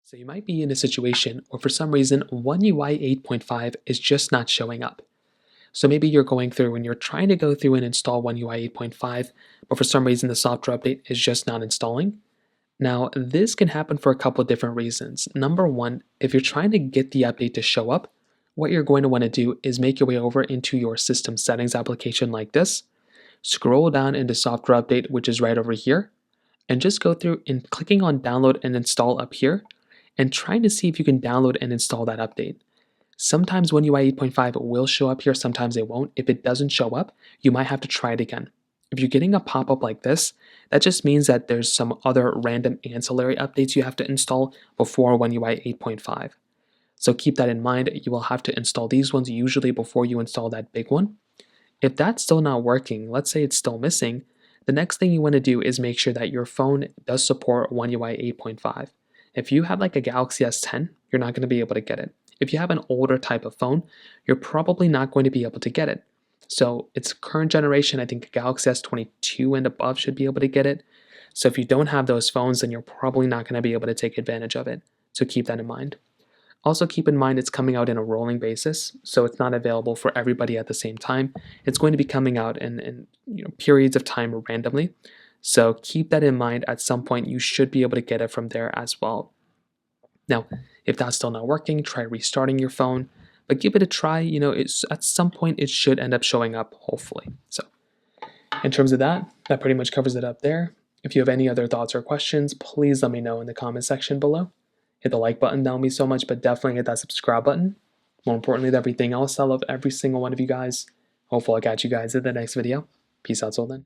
So you might be in a situation where for some reason One UI 8.5 is just not showing up. So maybe you're going through and you're trying to go through and install One UI 8.5, but for some reason the software update is just not installing. Now, this can happen for a couple of different reasons. Number one, if you're trying to get the update to show up, what you're going to want to do is make your way over into your system settings application like this, scroll down into software update, which is right over here, and just go through and clicking on download and install up here and trying to see if you can download and install that update. Sometimes One UI 8.5 will show up here, sometimes it won't. If it doesn't show up, you might have to try it again. If you're getting a pop-up like this, that just means that there's some other random ancillary updates you have to install before One UI 8.5. So keep that in mind. You will have to install these ones usually before you install that big one. If that's still not working, let's say it's still missing, the next thing you want to do is make sure that your phone does support One UI 8.5. If you have like a Galaxy S10, you're not going to be able to get it. If you have an older type of phone, you're probably not going to be able to get it. So it's current generation, I think Galaxy S22 and above should be able to get it. So if you don't have those phones, then you're probably not going to be able to take advantage of it. So keep that in mind. Also keep in mind it's coming out in a rolling basis, so it's not available for everybody at the same time. It's going to be coming out in periods of time randomly. So keep that in mind. At some point, you should be able to get it from there as well. Now, if that's still not working, try restarting your phone, but give it a try. At some point it should end up showing up, hopefully. So in terms of that pretty much covers it up there. If you have any other thoughts or questions, please let me know in the comment section below. Hit the like button, that would mean so much, but definitely hit that subscribe button. More importantly than everything else, I love every single one of you guys. Hopefully I'll catch you guys in the next video. Peace out till then.